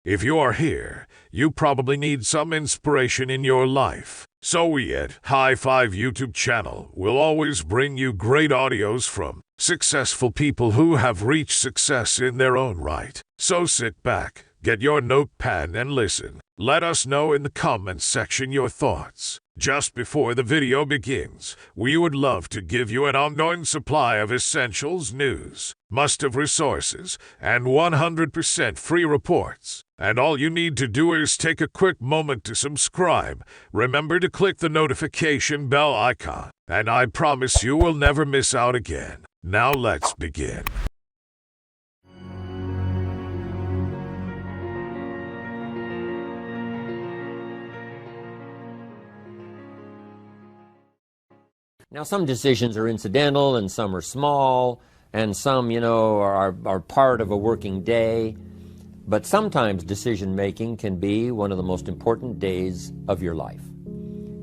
If you are here, you probably need some inspiration in your life. So we at High Five YouTube channel will always bring you great audios from successful people who have reached success in their own right. So sit back, get your notepad and listen. Let us know in the comments section your thoughts. Just before the video begins, we would love to give you an ongoing supply of essentials, news, must-have resources, and 100% free reports. And all you need to do is take a quick moment to subscribe. Remember to click the notification bell icon, and I promise you will never miss out again. Now let's begin. Now, some decisions are incidental and some are small, and some, are part of a working day. But sometimes decision-making can be one of the most important days of your life.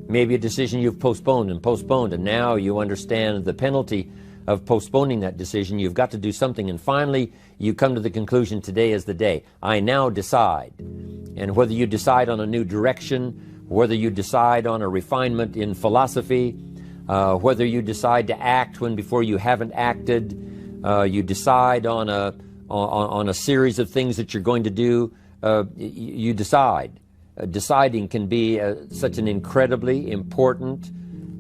Maybe a decision you've postponed, and now you understand the penalty of postponing that decision. You've got to do something, and finally you come to the conclusion, today is the day. I now decide. And whether you decide on a new direction, whether you decide on a refinement in philosophy, whether you decide to act when before you haven't acted, you decide on a series of things that you're going to do, you decide. Deciding can be such an incredibly important,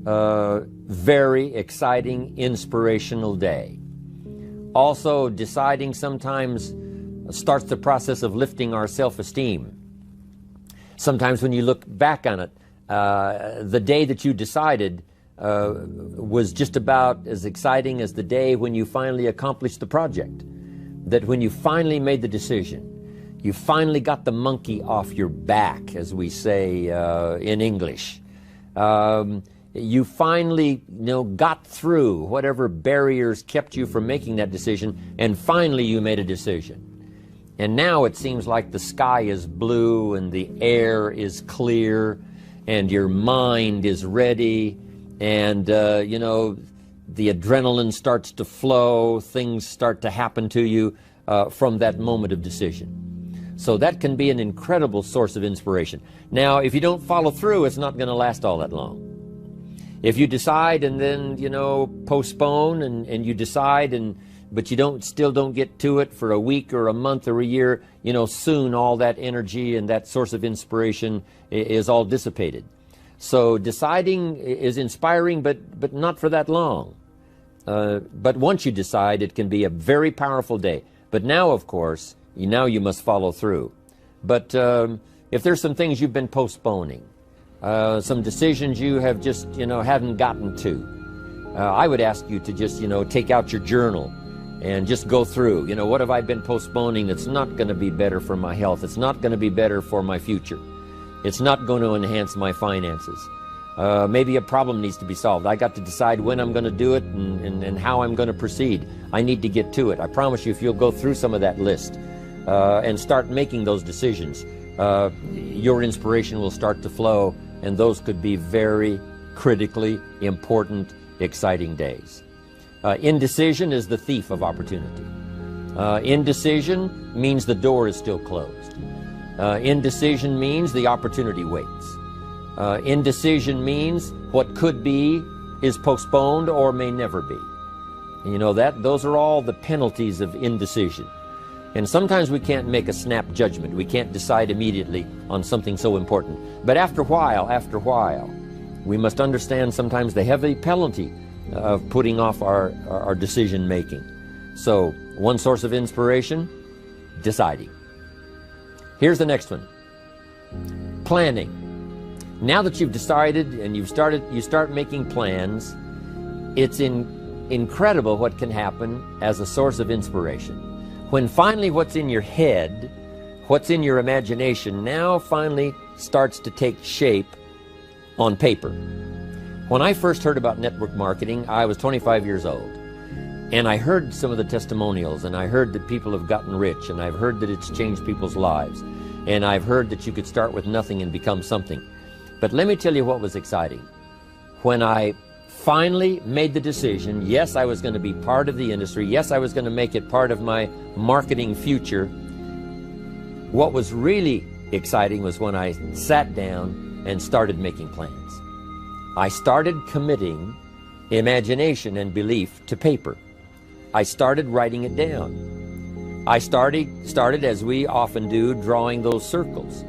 very exciting, inspirational day. Also, deciding sometimes starts the process of lifting our self-esteem. Sometimes when you look back on it, the day that you decided was just about as exciting as the day when you finally accomplished the project. That when you finally made the decision, you finally got the monkey off your back, as we say in English. You finally got through whatever barriers kept you from making that decision, and finally you made a decision. And now it seems like the sky is blue and the air is clear and your mind is ready, and the adrenaline starts to flow, things start to happen to you from that moment of decision. So that can be an incredible source of inspiration. Now, if you don't follow through, it's not going to last all that long. If you decide and then, postpone and you decide, but you still don't get to it for a week or a month or a year, soon all that energy and that source of inspiration is all dissipated. So deciding is inspiring, but not for that long. But once you decide, it can be a very powerful day. But now, of course, you must follow through. But if there's some things you've been postponing, some decisions you have just, haven't gotten to, I would ask you to just, take out your journal and just go through, what have I been postponing that's not going to be better for my health? It's not going to be better for my future. It's not going to enhance my finances. Maybe a problem needs to be solved. I got to decide when I'm going to do it and how I'm going to proceed. I need to get to it. I promise you, if you'll go through some of that list and start making those decisions, your inspiration will start to flow, and those could be very critically important, exciting days. Indecision is the thief of opportunity. Indecision means the door is still closed. Indecision means the opportunity waits. Indecision means what could be is postponed or may never be. Those are all the penalties of indecision. And sometimes we can't make a snap judgment. We can't decide immediately on something so important. But after a while, we must understand sometimes the heavy penalty of putting off our decision making. So, one source of inspiration, deciding. Here's the next one. Planning. Now that you've decided and you start making plans, it's incredible what can happen as a source of inspiration. When finally what's in your head, what's in your imagination, now finally starts to take shape on paper. When I first heard about network marketing, I was 25 years old. And I heard some of the testimonials, and I heard that people have gotten rich, and I've heard that it's changed people's lives. And I've heard that you could start with nothing and become something. But let me tell you what was exciting. When I finally made the decision, yes, I was going to be part of the industry, yes, I was going to make it part of my marketing future, What was really exciting was when I sat down and started making plans. I started committing imagination and belief to paper. I started writing it down. I started, as we often do, drawing those circles.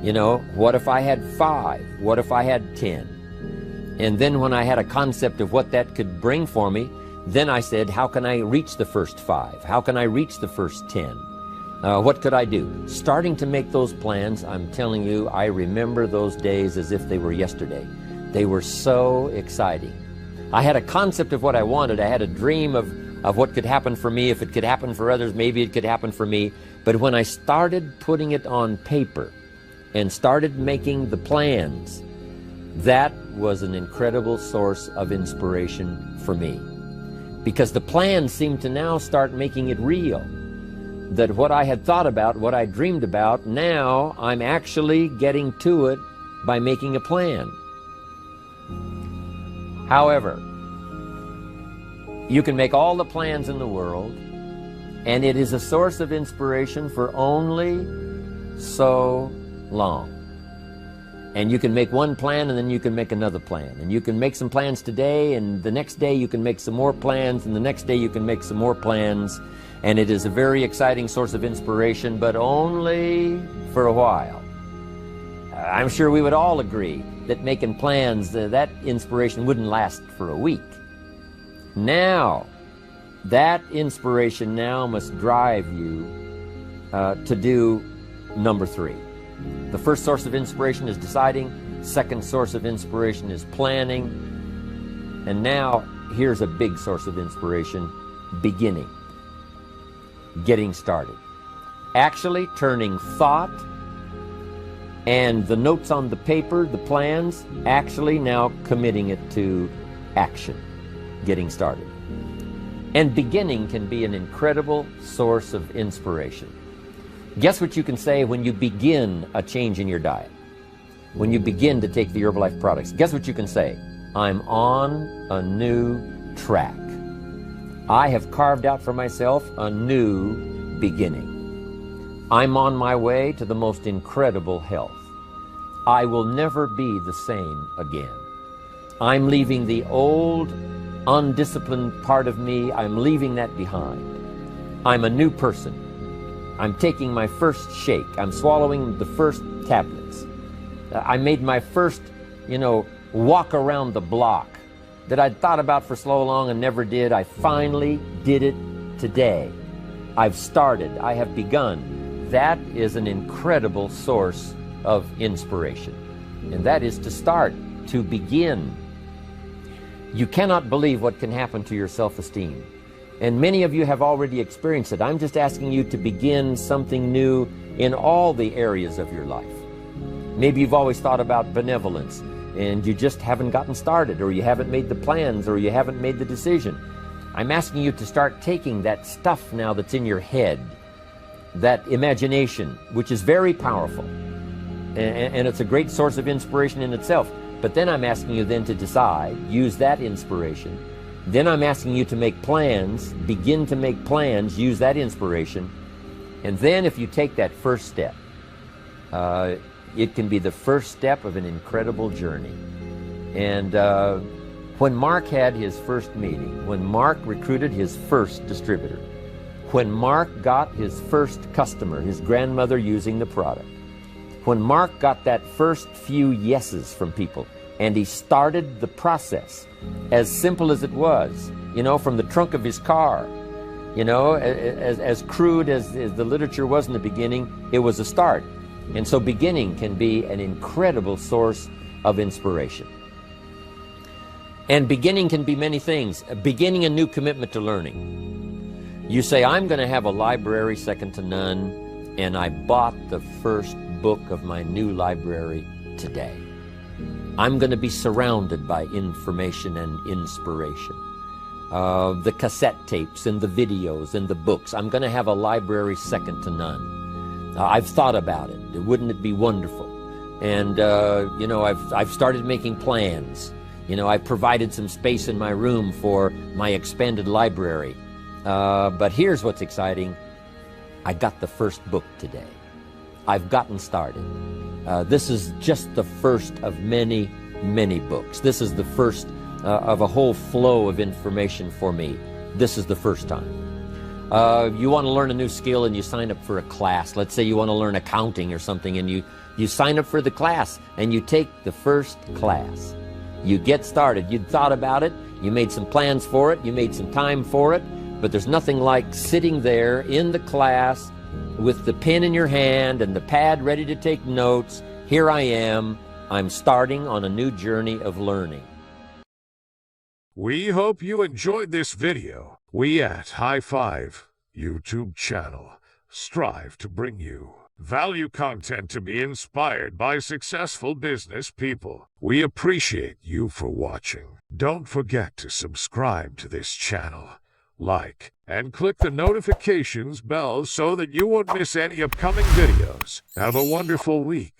You know, what if I had 5? What if I had 10? And then when I had a concept of what that could bring for me, then I said, how can I reach the first 5? How can I reach the first 10? What could I do? Starting to make those plans, I'm telling you, I remember those days as if they were yesterday. They were so exciting. I had a concept of what I wanted. I had a dream of what could happen for me. If it could happen for others, maybe it could happen for me. But when I started putting it on paper and started making the plans, that was an incredible source of inspiration for me. Because the plans seemed to now start making it real. That what I had thought about, what I dreamed about, now I'm actually getting to it by making a plan. However, you can make all the plans in the world, and it is a source of inspiration for only so long. And you can make one plan, and then you can make another plan. And you can make some plans today, and the next day you can make some more plans, and the next day you can make some more plans. And it is a very exciting source of inspiration, but only for a while. I'm sure we would all agree that making plans, that inspiration wouldn't last for a week. Now, that inspiration now must drive you to do number 3. The first source of inspiration is deciding. Second source of inspiration is planning. And now, here's a big source of inspiration, beginning. Getting started. Actually turning thought and the notes on the paper, the plans, actually now committing it to action. Getting started. And beginning can be an incredible source of inspiration. Guess what you can say when you begin a change in your diet? When you begin to take the Herbalife products, guess what you can say? I'm on a new track. I have carved out for myself a new beginning. I'm on my way to the most incredible health. I will never be the same again. I'm leaving the old, undisciplined part of me. I'm leaving that behind. I'm a new person. I'm taking my first shake. I'm swallowing the first tablets. I made my first, walk around the block that I'd thought about for so long and never did. I finally did it today. I've started. I have begun. That is an incredible source of inspiration. And that is to start, to begin. You cannot believe what can happen to your self-esteem. And many of you have already experienced it. I'm just asking you to begin something new in all the areas of your life. Maybe you've always thought about benevolence and you just haven't gotten started, or you haven't made the plans, or you haven't made the decision. I'm asking you to start taking that stuff now that's in your head, that imagination, which is very powerful. And it's a great source of inspiration in itself. But then I'm asking you then to decide, use that inspiration. Then I'm asking you to make plans, begin to make plans, use that inspiration. And then if you take that first step, it can be the first step of an incredible journey. And when Mark had his first meeting, when Mark recruited his first distributor, when Mark got his first customer, his grandmother using the product, when Mark got that first few yeses from people, and he started the process, as simple as it was, from the trunk of his car, as crude as the literature was in the beginning, it was a start. And so beginning can be an incredible source of inspiration. And beginning can be many things. Beginning a new commitment to learning. You say, I'm going to have a library second to none, and I bought the first book of my new library today. I'm going to be surrounded by information and inspiration. The cassette tapes and the videos and the books. I'm going to have a library second to none. I've thought about it. Wouldn't it be wonderful? And, I've started making plans. I've provided some space in my room for my expanded library. But here's what's exciting. I got the first book today. I've gotten started. This is just the first of many, many books. This is the first of a whole flow of information for me. This is the first time. You want to learn a new skill and you sign up for a class. Let's say you want to learn accounting or something, and you sign up for the class and you take the first class. You get started. You thought about it. You made some plans for it. You made some time for it. But there's nothing like sitting there in the class with the pen in your hand and the pad ready to take notes. Here I am. I'm starting on a new journey of learning. We hope you enjoyed this video. We at High Five YouTube channel strive to bring you value content to be inspired by successful business people. We appreciate you for watching. Don't forget to subscribe to this channel, like, and click the notifications bell so that you won't miss any upcoming videos. Have a wonderful week.